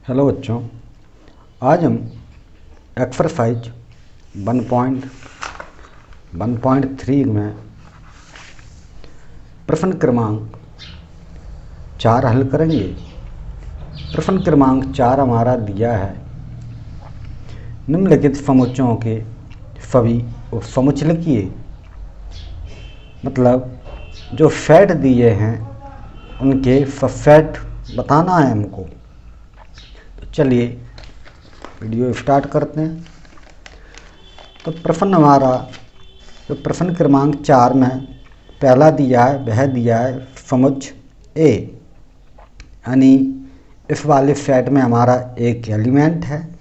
Hello बच्चों, आज हम एक्सरसाइज 1.1.3 में प्रश्न क्रमांक 4 हल करेंगे। प्रश्न क्रमांक 4 हमारा दिया है, निम्नलिखित समुच्चयों के सभी उपसमुच्चय लिखिए। मतलब जो सेट दिए हैं उनके सबसेट बताना है हमको। तो चलिए वीडियो स्टार्ट करते हैं। तो प्रश्न हमारा जो प्रश्न क्रमांक 4 में पहला दिया है वह दिया है समुच्चय ए, यानी इस वाले सेट में हमारा एक एलिमेंट है।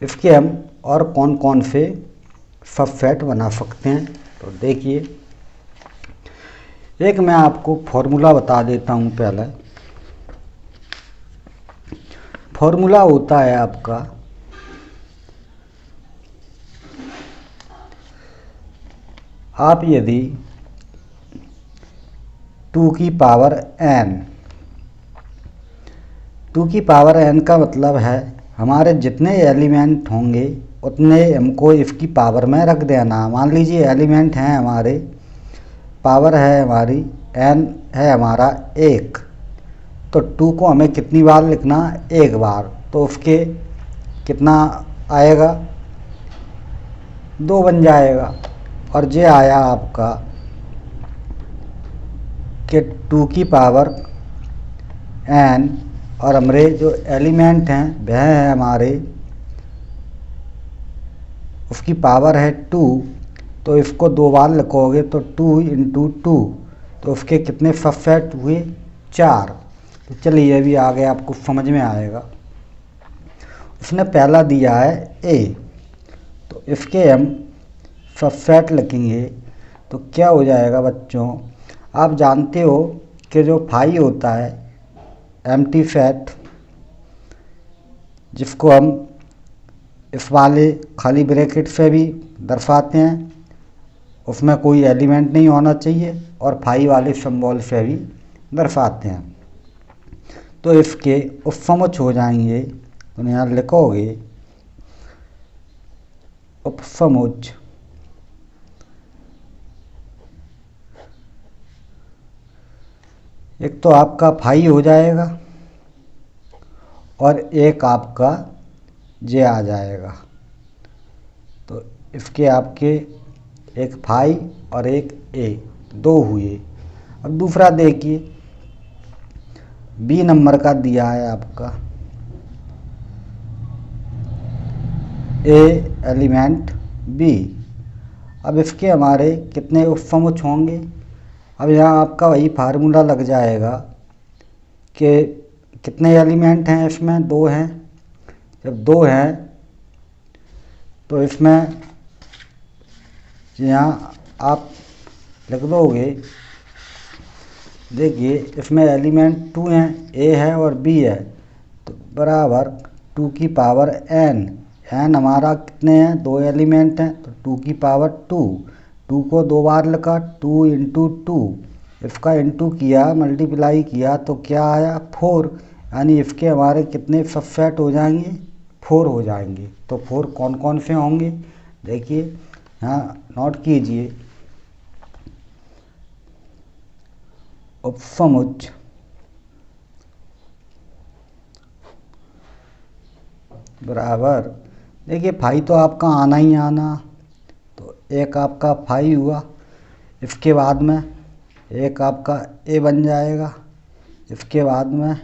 इसके हम और कौन कौन से सबसेट बना सकते हैं। तो देखिए, एक मैं आपको फॉर्मूला बता देता हूँ। पहले फॉर्मूला होता है आपका आप यदि 2 की पावर n का मतलब है हमारे जितने एलिमेंट होंगे उतने हमको इसकी पावर में रख देना। मान लीजिए एलिमेंट हैं हमारे, पावर है हमारी n है हमारा 1, तो 2 को हमें कितनी बार लिखना? एक बार। तो उसके कितना आएगा? 2 बन जाएगा। और ये आया आपका कि 2 की पावर n और हमारे जो एलिमेंट हैं वह है हमारे, उसकी पावर है 2, तो इसको 2 बार लिखोगे तो 2 × 2, तो उसके कितने सबसेट हुए? 4। तो चलिए ये भी आगे आपको समझ में आएगा। उसने पहला दिया है ए, तो इसके हम सबसेट लिखेंगे तो क्या हो जाएगा बच्चों? आप जानते हो कि जो फाई होता है एम्प्टी सेट, जिसको हम इस वाले खाली ब्रैकेट से भी दर्शाते हैं, उसमें कोई एलिमेंट नहीं होना चाहिए, और फाई वाले सिंबल से भी दर्शाते हैं। तो इसके उपसमुच्चय हो जाएंगे। तो यहाँ लिखोगे उपसमुच्चय एक तो आपका फाई हो जाएगा और एक आपका जे आ जाएगा। तो इसके आपके एक फाई और एक ए, 2 हुए। अब दूसरा देखिए, बी नंबर का दिया है आपका ए एलिमेंट बी। अब इसके हमारे कितने उपसमुच्चय होंगे? अब यहाँ आपका वही फार्मूला लग जाएगा कि कितने एलिमेंट हैं इसमें? 2 हैं। जब 2 हैं तो इसमें यहाँ आप लिख दोगे, देखिए इसमें एलिमेंट 2 हैं, ए है और बी है, तो बराबर 2 की पावर n हमारा कितने हैं? 2 एलिमेंट हैं, तो 2 की पावर 2 को 2 बार लिखा, 2 × 2, इसका इंटू किया, मल्टीप्लाई किया, तो क्या आया? 4। यानी इसके हमारे कितने सबसेट हो जाएंगे? 4 हो जाएंगे। तो 4 कौन कौन से होंगे? देखिए यहाँ नोट कीजिए, उपसमुच्चय बराबर, देखिए फाई तो आपका आना ही आना, तो एक आपका फाई हुआ, इसके बाद में एक आपका ए बन जाएगा, इसके बाद में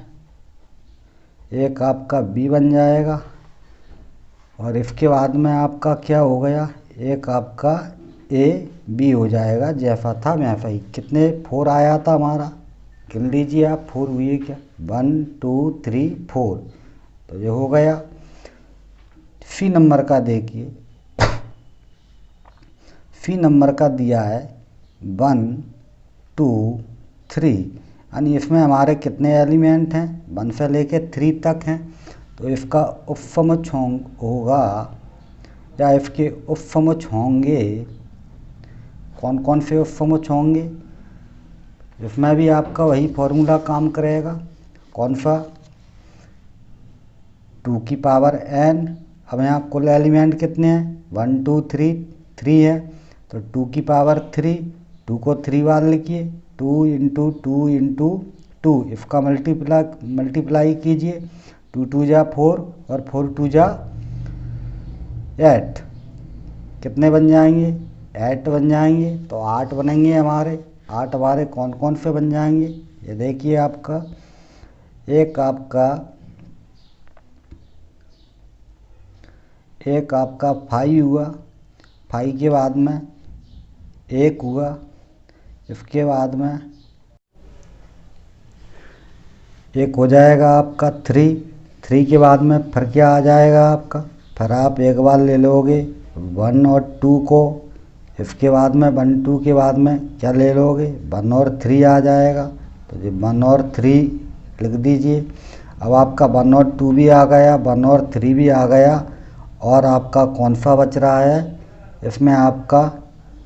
एक आपका बी बन जाएगा, और इसके बाद में आपका क्या हो गया? एक आपका ए बी हो जाएगा। जैसा था वैसा ही। कितने 4 आया था हमारा? गिन लीजिए आप, 4 हुए क्या? 1 2 3 4, तो ये हो गया। सी नंबर का देखिए, सी नंबर का दिया है 1 2 3, यानी इसमें हमारे कितने एलिमेंट हैं? 1 से लेके 3 तक हैं। तो इसका उपसमुच्चय होगा, या इसके उपसमुच्चय होंगे, कौन कौन से उपसमुच्चय होंगे? इसमें भी आपका वही फॉर्मूला काम करेगा। कौन सा? 2 की पावर n। अब यहाँ कुल एलिमेंट कितने हैं, 1 2 3, 3 है, तो 2 की पावर 3, 2 को 3 बार लिखिए, 2 इंटू 2 इंटू 2, इसका मल्टीप्लाई कीजिए, 2 2 जा 4 और 4 2 जा 8, कितने बन जाएंगे, 8 बन जाएंगे। तो 8 बनेंगे हमारे, 8 हमारे कौन कौन से बन जाएंगे, ये देखिए आपका एक आपका 5 हुआ, 5 के बाद में 1 हुआ, इसके बाद में एक हो जाएगा आपका 3 के बाद में फिर क्या आ जाएगा आपका, फिर आप एक बार ले लोगे 1 और 2 को, इसके बाद में 1 2 के बाद में क्या ले लोगे, 1 और 3 आ जाएगा, तो ये 1 और 3 लिख दीजिए। अब आपका 1 और 2 भी आ गया, 1 और 3 भी आ गया, और आपका कौन सा बच रहा है, इसमें आपका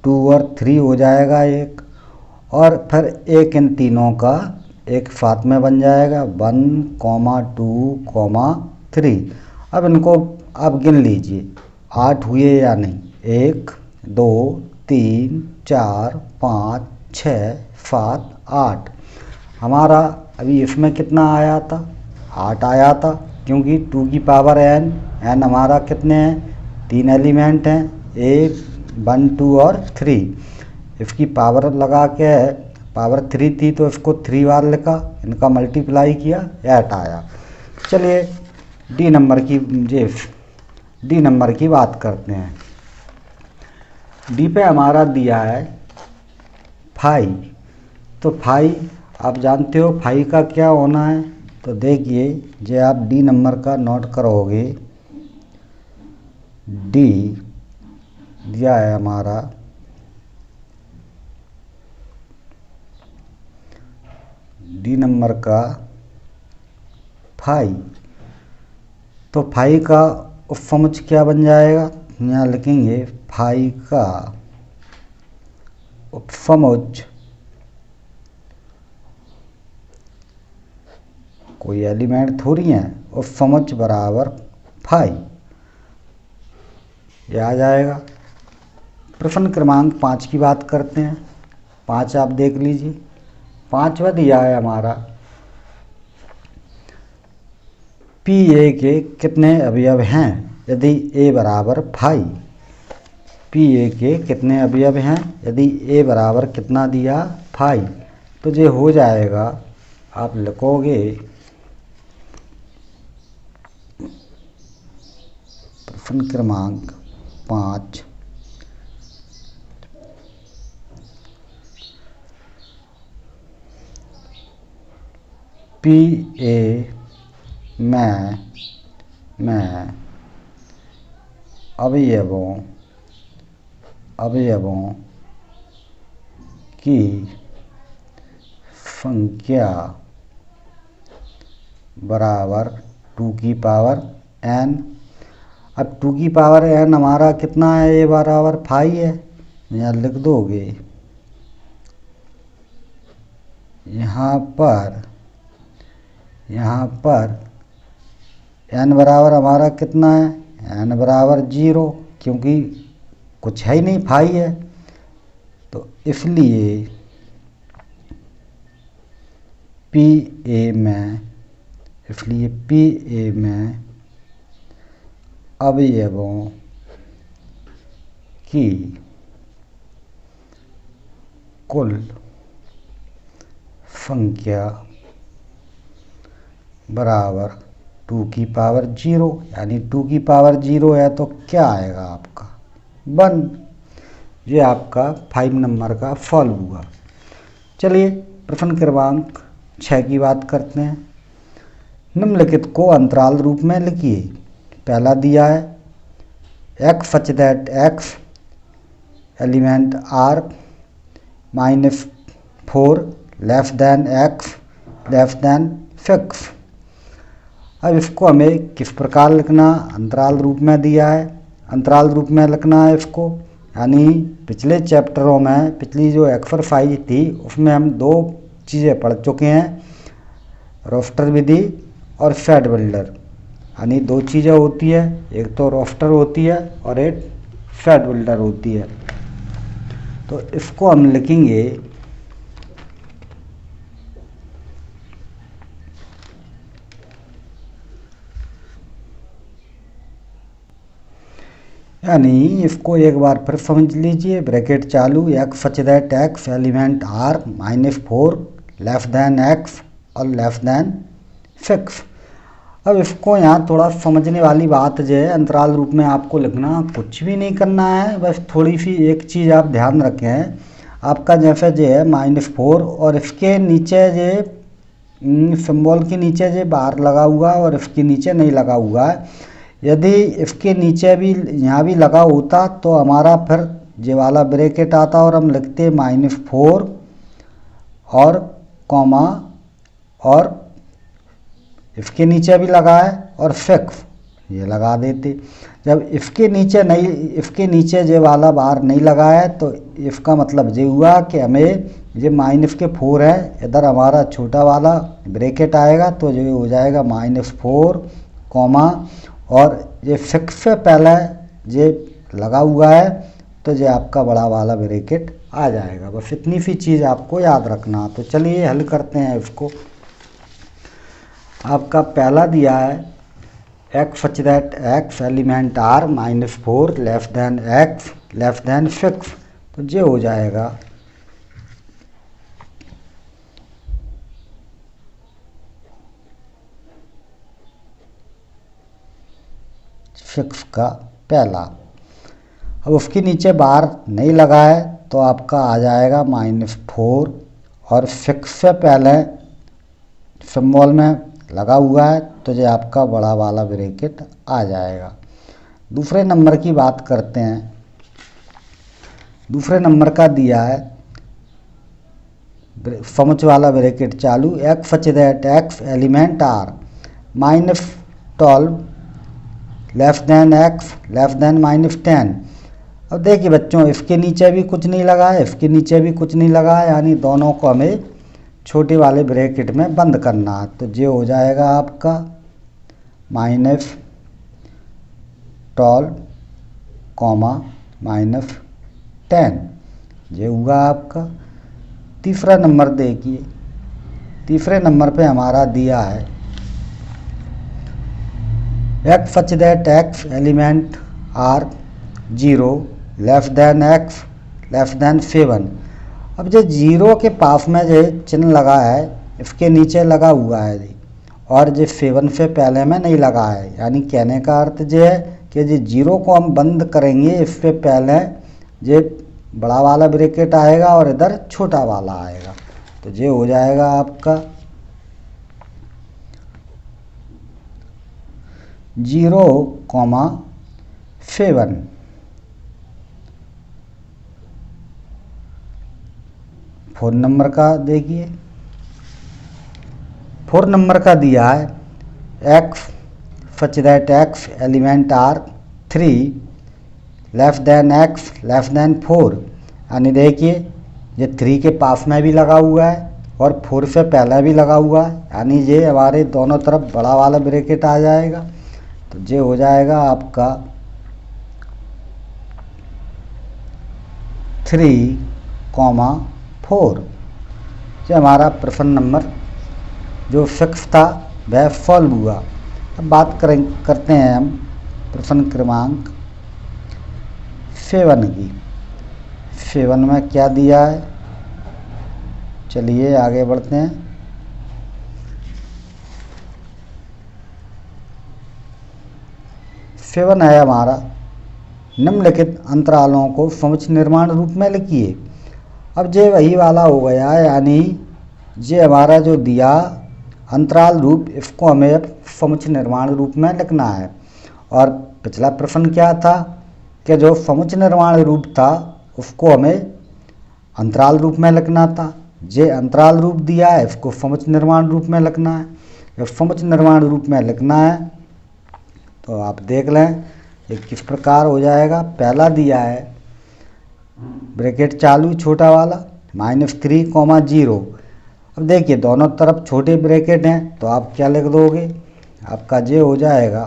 2 और 3 हो जाएगा एक, और फिर एक इन तीनों का एक साथ में बन जाएगा 1 2 3। अब इनको आप गिन लीजिए 8 हुए या नहीं, 1 2 3 4 5 6 7 8, हमारा अभी इसमें कितना आया था, 8 आया था, क्योंकि 2 की पावर n हमारा कितने हैं, 3 एलिमेंट हैं, 1 2 और 3, इसकी पावर लगा के पावर 3 थी तो इसको 3 बार लिखा, इनका मल्टीप्लाई किया, 8 आया। चलिए डी नंबर की बात करते हैं। डी पे हमारा दिया है 5, तो 5 आप जानते हो 5 का क्या होना है, तो देखिए जो आप डी नंबर का नोट करोगे, डी दिया है हमारा डी नंबर का 5, तो 5 का उपसमुच्चय क्या बन जाएगा, यहाँ लिखेंगे 5 का उपसमुच्चय, कोई एलिमेंट थोड़ी है, उपसमुच्चय बराबर 5, ये आ जाएगा। प्रश्न क्रमांक 5 की बात करते हैं। 5 आप देख लीजिए, 5वां दिया है हमारा PA के कितने अवयव हैं, यदि A बराबर 5, PA के कितने अवयव हैं, यदि A बराबर कितना दिया 5, तो ये हो जाएगा, आप लिखोगे प्रश्न क्रमांक 5, PA में अवयवों की संख्या बराबर 2 की पावर n। अब 2 की पावर n हमारा कितना है, ये बराबर 5 है, यहाँ लिख दोगे, यहाँ पर n बराबर हमारा कितना है, n बराबर 0, क्योंकि कुछ है ही नहीं, 5 है, तो इसलिए PA में अवयवों की कुल संख्या बराबर 2 की पावर 0, यानी 2 की पावर 0 है तो क्या आएगा आपका 1। ये आपका 5 नंबर का सॉल्व हुआ। चलिए प्रश्न क्रमांक 6 की बात करते हैं। निम्नलिखित को अंतराल रूप में लिखिए। पहला दिया है x such that x element r -4 less then x less than 6। अब इसको हमें किस प्रकार लिखना, अंतराल रूप में दिया है, अंतराल रूप में लिखना है इसको, यानी पिछले चैप्टरों में, पिछली जो एक्सरसाइज थी उसमें हम 2 चीज़ें पढ़ चुके हैं, रोस्टर विधि और सेट बिल्डर। यानी दो चीज़ें होती है, एक तो रोस्टर होती है और एक फैट बिल्डर होती है। तो इसको हम लिखेंगे यानी इसको एक बार फिर समझ लीजिए। ब्रैकेट चालू, x such that x element are -4 less than x और लेस देन 6। अब इसको यहाँ थोड़ा समझने वाली बात जो है, अंतराल रूप में आपको लिखना कुछ भी नहीं करना है, बस थोड़ी सी एक चीज़ आप ध्यान रखें। आपका जैसे जो है -4 और इसके नीचे जो सिंबल के नीचे जो बार लगा हुआ और इसके नीचे नहीं लगा हुआ है, यदि इसके नीचे भी यहाँ भी लगा होता तो हमारा फिर ये वाला ब्रैकेट आता और हम लिखते -4 और कॉमा और इसके नीचे भी लगा है और 6 ये लगा देते। जब इसके नीचे नहीं, इसके नीचे ये वाला बार नहीं लगा है तो इसका मतलब ये हुआ कि हमें ये -4 है, इधर हमारा छोटा वाला ब्रैकेट आएगा तो ये हो जाएगा -4 कॉमा और ये 6 से पहले ये लगा हुआ है तो ये आपका बड़ा वाला ब्रैकेट आ जाएगा। बस इतनी सी चीज़ आपको याद रखना। तो चलिए हल करते हैं इसको। आपका पहला दिया है x such that x element are -4 less than x less than 6। तो ये हो जाएगा 6 का पहला। अब उसके नीचे बार नहीं लगा है तो आपका आ जाएगा -4 और 6 से पहले सिंबल में लगा हुआ है तो ये आपका बड़ा वाला ब्रैकेट आ जाएगा। दूसरे नंबर की बात करते हैं। दूसरे नंबर का दिया है समुच वाला ब्रैकेट चालू, x such that x element are -12 less than x less than -10। अब देखिए बच्चों, इसके नीचे भी कुछ नहीं लगा है, इसके नीचे भी कुछ नहीं लगा है, यानी दोनों को हमें छोटे वाले ब्रैकेट में बंद करना है। तो ये हो जाएगा आपका -12 कॉमा -10 ये हुआ आपका। तीसरा नंबर देखिए, तीसरे नंबर पे हमारा दिया है x such that x element are 0 less than x less than 7। अब जो 0 के पास में जो चिन्ह लगा है इसके नीचे लगा हुआ है जी, और जो 7 से पहले में नहीं लगा है, यानी कहने का अर्थ ये है कि जो 0 को हम बंद करेंगे इससे पहले ये बड़ा वाला ब्रैकेट आएगा और इधर छोटा वाला आएगा। तो ये हो जाएगा आपका 0,7। फोर नंबर का देखिए, 4 नंबर का दिया है x such that x element are 3 less than x less than 4। यानी देखिए ये 3 के पास में भी लगा हुआ है और 4 से पहले भी लगा हुआ है, यानी ये हमारे दोनों तरफ बड़ा वाला ब्रैकेट आ जाएगा। तो ये हो जाएगा आपका 3,4। ये हमारा प्रश्न नंबर जो 6 था वह सॉल्व हुआ। अब बात करते हैं हम प्रश्न क्रमांक 7 की। 7 में क्या दिया है, चलिए आगे बढ़ते हैं। सेवन है हमारा निम्नलिखित अंतरालों को समुच्चय निर्माण रूप में लिखिए। अब ये वही वाला हो गया, यानी ये हमारा जो दिया अंतराल रूप इसको हमें अब समुच्चय निर्माण रूप में लिखना है। और पिछला प्रश्न क्या था कि जो समुच्चय निर्माण रूप था उसको हमें अंतराल रूप में लिखना था। ये अंतराल रूप दिया है, इसको समुच्चय निर्माण रूप में लिखना है। जब समुच्चय निर्माण रूप में लिखना है तो आप देख लें ये किस प्रकार हो जाएगा। पहला दिया है ब्रैकेट चालू छोटा वाला -3,0। अब देखिए दोनों तरफ छोटे ब्रैकेट हैं तो आप क्या लिख दोगे, आपका जे हो जाएगा,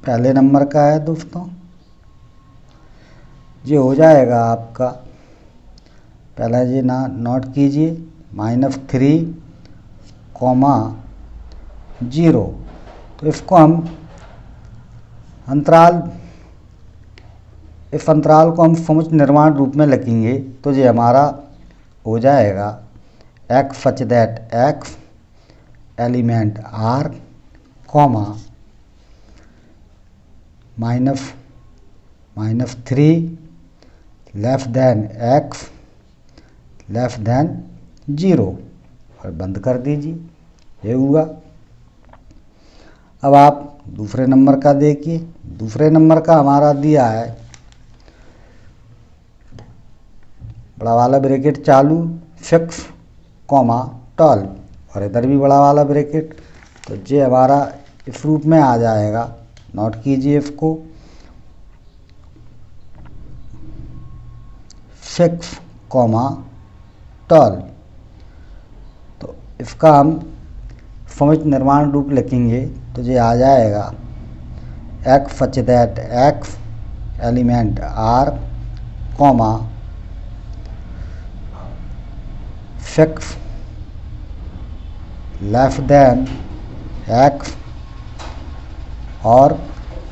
पहले नंबर का है दोस्तों, ये हो जाएगा आपका, पहला ये नोट कीजिए, -3,0। तो इसको हम इस अंतराल को हम समुच्चय निर्माण रूप में लिखेंगे। तो ये हमारा हो जाएगा x such that x element r, -3 less then x less than 0 और बंद कर दीजिए। ये हुआ। अब आप दूसरे नंबर का देखिए। दूसरे नंबर का हमारा दिया है, बड़ा वाला ब्रैकेट चालू, 6, 12 और इधर भी बड़ा वाला ब्रैकेट। तो ये हमारा इस रूप में आ जाएगा। नोट कीजिए इसको, 6, 12। तो इसका हम समुच्चय निर्माण रूप लिखेंगे। तो ये आ जाएगा x such that x element r, 6 less than x और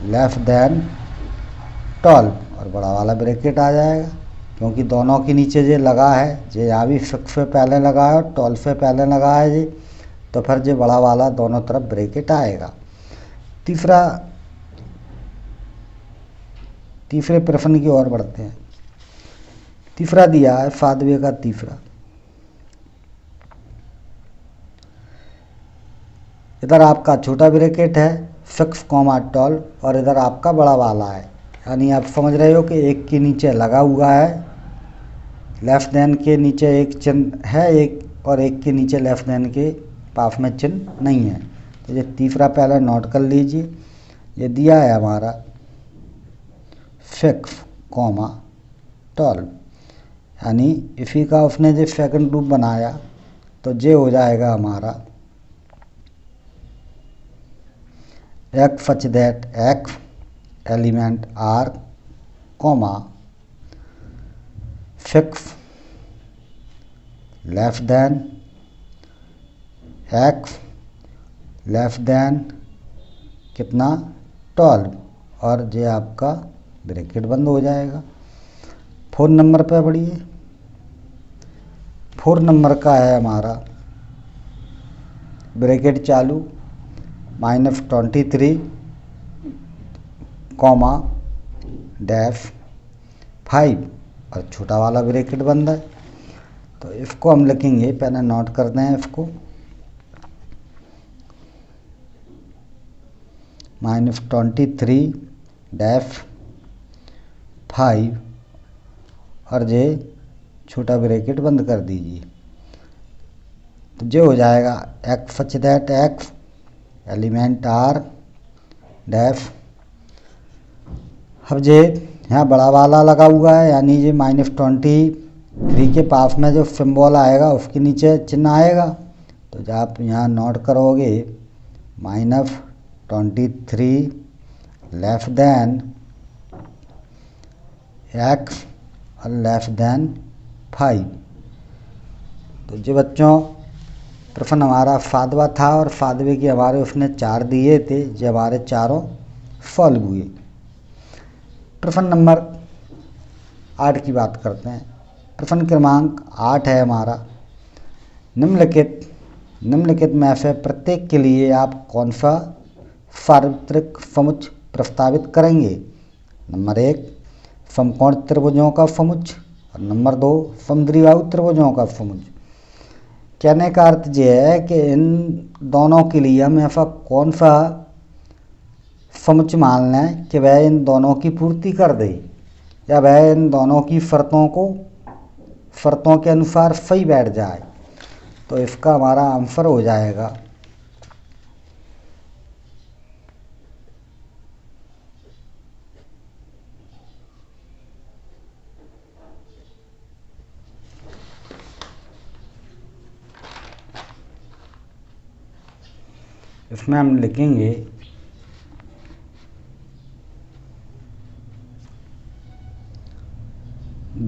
लेस देन 12 और बड़ा वाला ब्रैकेट आ जाएगा, क्योंकि दोनों के नीचे ये लगा है। ये यहाँ भी 6 से पहले लगा है और 12 से पहले लगा है जी, तो फिर ये बड़ा वाला दोनों तरफ ब्रैकेट आएगा। तीसरे प्रश्न की ओर बढ़ते हैं। तीसरा दिया है 7वें का तीसरा। इधर आपका छोटा ब्रैकेट है 6, 12 और इधर आपका बड़ा वाला है। यानी आप समझ रहे हो कि एक के नीचे लगा हुआ है, लेस देन के नीचे एक चिन्ह है एक, और एक के नीचे लेस देन के पास में चिन्ह नहीं है। तो ये तीसरा पहले नोट कर लीजिए। ये दिया है हमारा 6, 12, यानी इसी का उसने जो सेकंड रूप बनाया। तो ये हो जाएगा हमारा x such that x element r, 6 less than x less than कितना 12 और ये आपका ब्रैकेट बंद हो जाएगा। 4 नंबर पे बढ़िए। 4 नंबर का है हमारा ब्रैकेट चालू, -23, -5 और छोटा वाला ब्रैकेट बंद है। तो इसको हम लिखेंगे, पहले नोट करते हैं इसको, -23-5 और ये छोटा ब्रैकेट बंद कर दीजिए। तो जो हो जाएगा x such that x element r dash. अब ये यहाँ बड़ा वाला लगा हुआ है, यानी ये -23 के पास में जो सिंबल आएगा उसके नीचे चिन्ह आएगा। तो जब आप यहाँ नोट करोगे -23 लेस देन x और लेस देन 5। तो जो बच्चों प्रश्न हमारा 7वां था और 7वें के हमारे उसने 4 दिए थे, जो हमारे चारों सॉल्व हुए। प्रश्न नंबर 8 की बात करते हैं। प्रश्न क्रमांक 8 है हमारा, निम्नलिखित में से प्रत्येक के लिए आप कौन सा सार्वत्रिक समुच्चय प्रस्तावित करेंगे? नंबर 1 समकोण त्रिभुजों का समुच्चय और नंबर 2 समद्विबाहु त्रिभुजों का समुच्चय। कहने का अर्थ ये है कि इन दोनों के लिए हम ऐसा कौन सा समुच्चय मान लें कि वह इन दोनों की पूर्ति कर दे, या वह इन दोनों की शर्तों के अनुसार सही बैठ जाए। तो इसका हमारा आंसर हो जाएगा इसमें हम लिखेंगे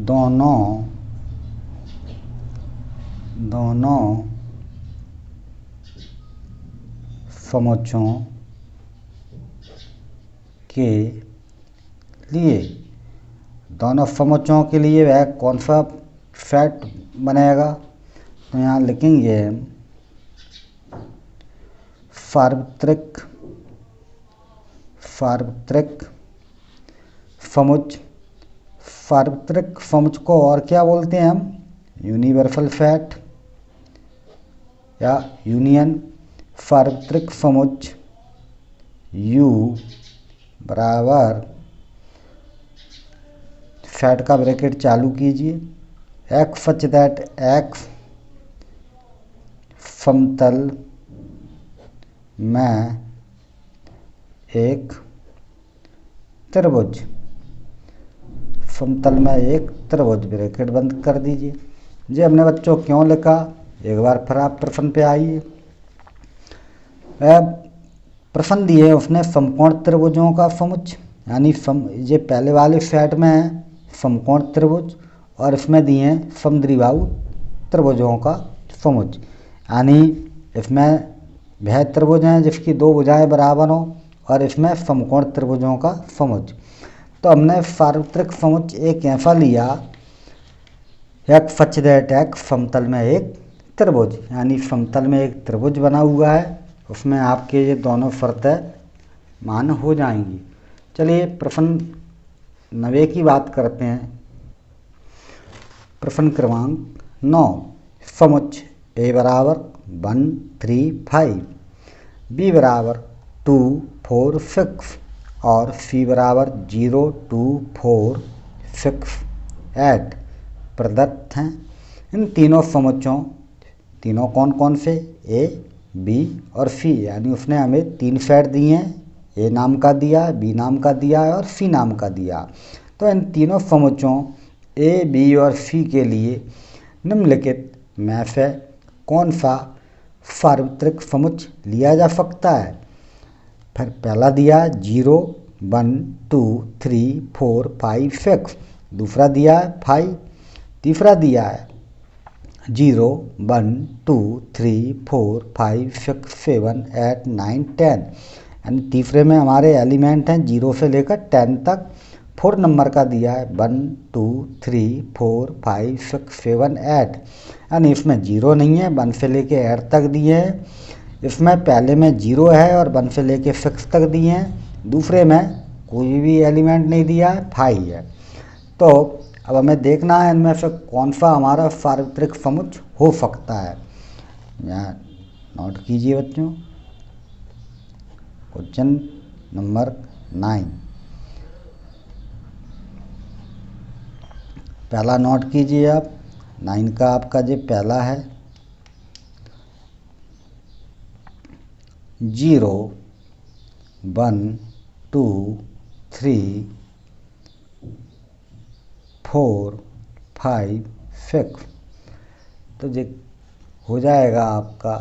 दोनों समुच्चयों के लिए, दोनों समुच्चयों के लिए वह कौन सा सेट बनेगा, तो यहाँ लिखेंगे सार्वत्रिक समुच्चय। सार्वत्रिक समुच्चय को और क्या बोलते हैं हम, यूनिवर्सल सेट या यूनियन। सार्वत्रिक समुच्चय U बराबर सेट का ब्रैकेट चालू कीजिए, x सच दैट x समतल में एक त्रिभुज, समतल में एक त्रिभुज, ब्रैकेट बंद कर दीजिए। ये हमने बच्चों क्यों लिखा, एक बार फिर आप प्रश्न पे आइए। प्रश्न दिए उसने समकोण त्रिभुजों का समुच्चय, यानी ये पहले वाले सेट में है समकोण त्रिभुज और इसमें दिए हैं समद्विबाहु त्रिभुजों का समुच्चय, यानी इसमें वह त्रिभुज हैं जिसकी दो भुजाएं बराबर हों और इसमें समकोण त्रिभुजों का समुच्चय। तो हमने सार्वत्रिक समुच्चय एक ऐसा लिया, एक सच दैट एक समतल में एक त्रिभुज, यानी समतल में एक त्रिभुज बना हुआ है, उसमें आपके ये दोनों शर्तें मान हो जाएंगी। चलिए प्रश्न 9 की बात करते हैं। प्रश्न क्रमांक 9, समुच्चय A बराबर 1 3 5, B बराबर 2 4 6 और C बराबर 0 2 4 6 8 प्रदत्त हैं। इन तीनों समुच्चयों, तीनों कौन कौन से, A B और C, यानी उसने हमें 3 सेट दिए हैं, A नाम का दिया, B नाम का दिया है और C नाम का दिया। तो इन तीनों समुच्चयों A B और C के लिए निम्नलिखित में से कौन सा सार्वत्रिक समुच्चय लिया जा सकता है। फिर पहला दिया 0 1 2 3 4 5 6, दूसरा दिया है 5, तीसरा दिया है 0 1 2 3 4 5 6 7 8 9 10, यानी तीसरे में हमारे एलिमेंट हैं 0 से लेकर 10 तक। 4 नंबर का दिया है 1 2 3 4 5 6 7 8, यानी इसमें 0 नहीं है, 1 से लेके 8 तक दिए हैं। इसमें पहले में 0 है और 1 से लेके 6 तक दिए हैं, दूसरे में कोई भी एलिमेंट नहीं दिया है, 5 है। तो अब हमें देखना है इनमें से कौन सा हमारा सार्वत्रिक समुच्चय हो सकता है। यहाँ नोट कीजिए बच्चों, क्वेश्चन नंबर 9, पहला नोट कीजिए आप, 9 का आपका जो पहला है 0 1 2 3 4 5 6, तो ये हो जाएगा आपका,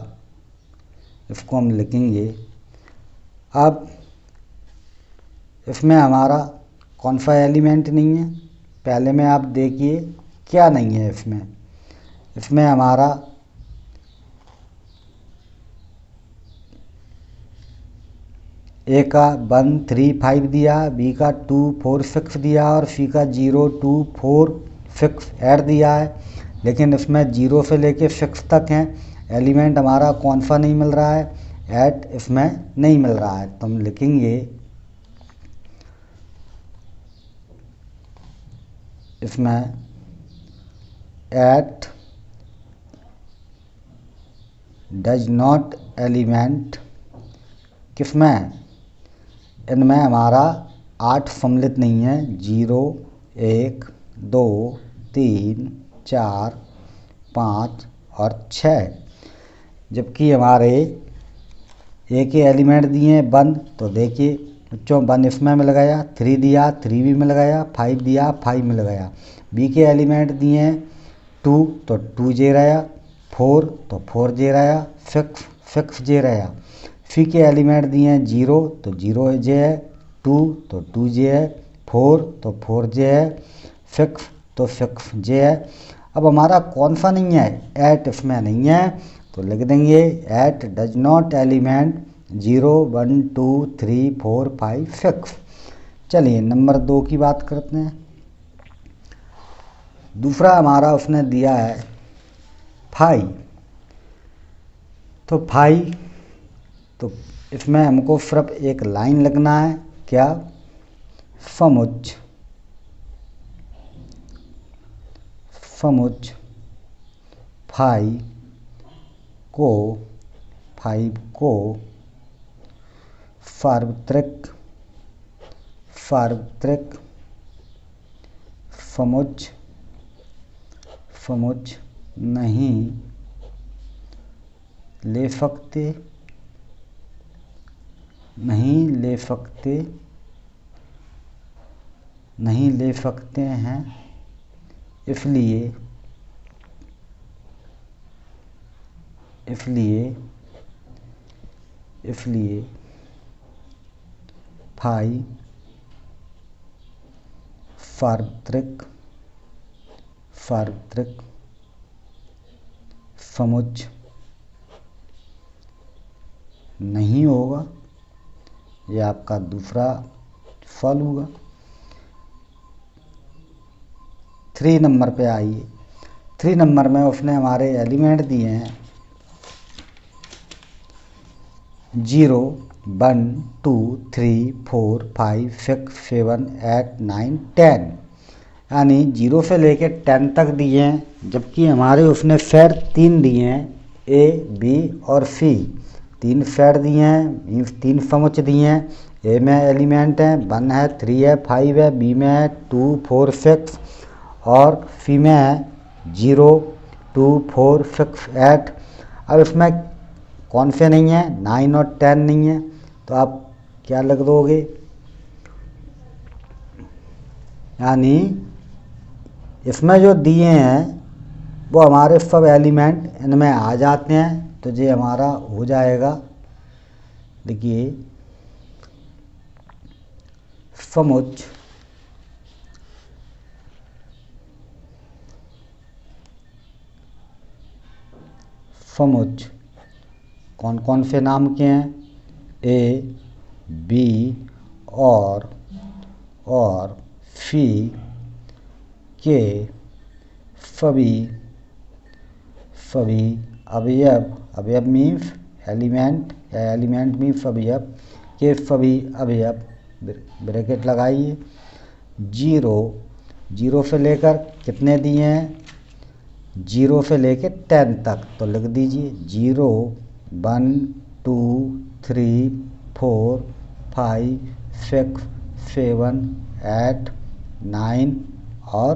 इसको हम लिखेंगे। अब इसमें हमारा कौन सा एलिमेंट नहीं है, पहले में आप देखिए क्या नहीं है इसमें हमारा A का 1 3 5 दिया, B का 2 4 6 दिया और C का 0 2 4 6 8 दिया है, लेकिन इसमें 0 से लेके 6 तक हैं। एलिमेंट हमारा कौन सा नहीं मिल रहा है, 8 इसमें नहीं मिल रहा है, तो हम लिखेंगे इसमें 8 डज नॉट एलिमेंट, किसमें, इनमें हमारा 8 सम्मिलित नहीं है, 0 1 2 3 4 5 और 6, जबकि हमारे A के एलिमेंट दिए 1, तो देखिए बच्चों 1 इसमें मिल गया, 3 दिया 3 भी मिल गया, 5 दिया 5 मिल गया। B के एलिमेंट दिए 2, तो 2 जे रहा, 4 तो 4 जे रहा, 6 जे रहा। फी के एलिमेंट दिए हैं 0 तो 0 जे है, 2 तो 2 जे है, 4 तो 4 जे है, 6 तो 6 जे है। अब हमारा कौन सा नहीं है, एट इसमें नहीं है, तो लिख देंगे एट डज नॉट एलिमेंट 0 1 2 3 4 5 6। चलिए नंबर 2 की बात करते हैं। दूसरा हमारा उसने दिया है 5, तो 5 तो इसमें हमको सिर्फ एक लाइन लिखना है, क्या, समुच्च समुच्च 5 को सार्वत्रिक समुच्च नहीं ले सकते हैं, इसलिए 5 सार्वत्रिक समुच्च नहीं होगा। ये आपका दूसरा सॉल्व हुआ। 3 नंबर पे आइए। 3 नंबर में उसने हमारे एलिमेंट दिए हैं 0 1 2 3 4 5 6 7 8 9 10, यानी 0 से लेकर 10 तक दिए हैं, जबकि हमारे उसने फेर 3 दिए हैं, ए बी और सी। 3 फेर दिए हैं, 3 समुच्च दिए हैं। ए में एलिमेंट है 1 है, 3 है, 5 है, बी में है 2 4 6 और सी में है 0 2 4 6 8। अब इसमें कौन से नहीं है, 9 और 10 नहीं है, तो आप क्या लिख दोगे, यानी इसमें जो दिए हैं वो हमारे सब एलिमेंट इनमें आ जाते हैं, तो ये हमारा हो जाएगा। देखिए समुच्च कौन कौन से नाम के हैं, ए बी और सी के सभी अवयव मीन्स एलिमेंट मीन्स अवयव के सभी अवयव, ब्रैकेट लगाइए। 0 से लेकर कितने दिए हैं, 0 से लेकर 10 तक, तो लिख दीजिए 0 1 2 3 4 5 6 7 8 9 और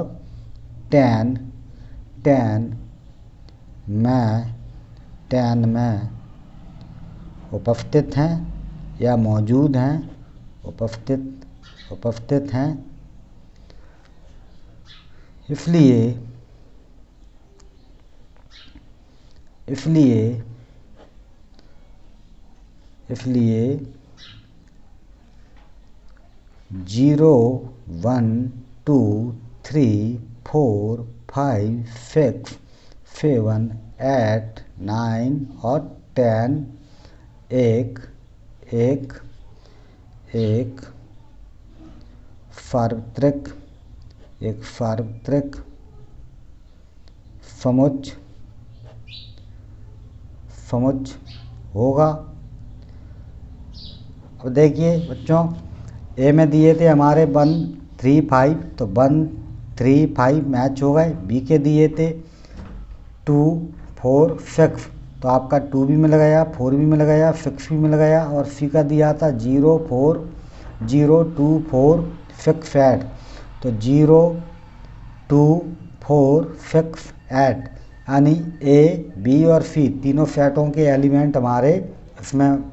10 में उपस्थित हैं या मौजूद हैं, उपस्थित हैं। इसलिए 0 1 2 3 4 5 6 7 8 9 और 10 एक सार्वत्रिक समुच्च होगा। अब देखिए बच्चों, ए में दिए थे हमारे 1 3 5, तो 1 3 5 मैच हो गए। बी के दिए थे 2 4 6, तो आपका 2 भी मिल गया, 4 भी मिल गया, 6 भी मिल गया। और सी का दिया था 0 4 0 2 4 6 8, तो 0 2 4 6 8, यानी ए बी और सी तीनों सेटों के एलिमेंट हमारे इसमें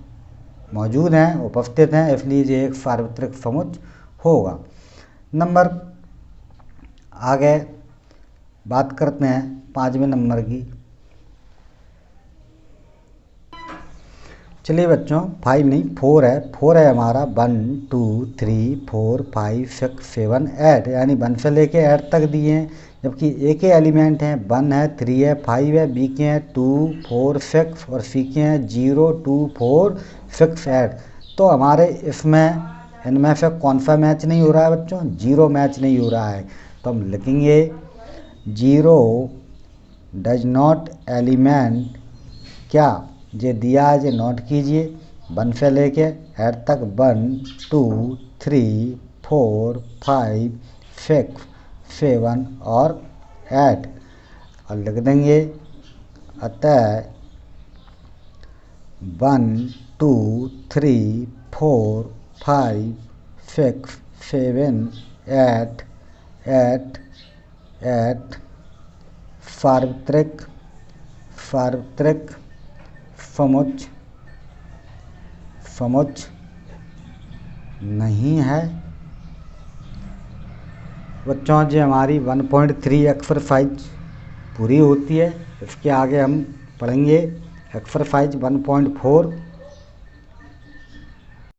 मौजूद हैं, उपस्थित हैं, इसलिए ये एक सार्वत्रिक समुच्च होगा। नंबर आगे बात करते हैं 5वें नंबर की। चलिए बच्चों 5 नहीं 4 है, 4 है हमारा 1 2 3 4 5 6 7 8, यानी 1 से लेके 8 तक दिए हैं, जबकि ए के एलिमेंट हैं 1 है 3 है 5 है, बी के हैं 2 4 6 और सी के हैं 0 2 4 6 8। तो हमारे इसमें इनमें से कौन सा मैच नहीं हो रहा है बच्चों? 0 मैच नहीं हो रहा है। तो हम लिखेंगे 0 डज नॉट एलिमेंट, क्या ये दिया है, ये नोट कीजिए 1 से लेके 8 तक 1 2 3 4 5 6 7 और 8, और लिख देंगे अतः 1 2 3 4 5 6 7 8 8 8 सार्वत्रिक समुच्चय नहीं है। बच्चों जो हमारी 1.3 एक्सरसाइज पूरी होती है, इसके आगे हम पढ़ेंगे एक्सरसाइज 1.4।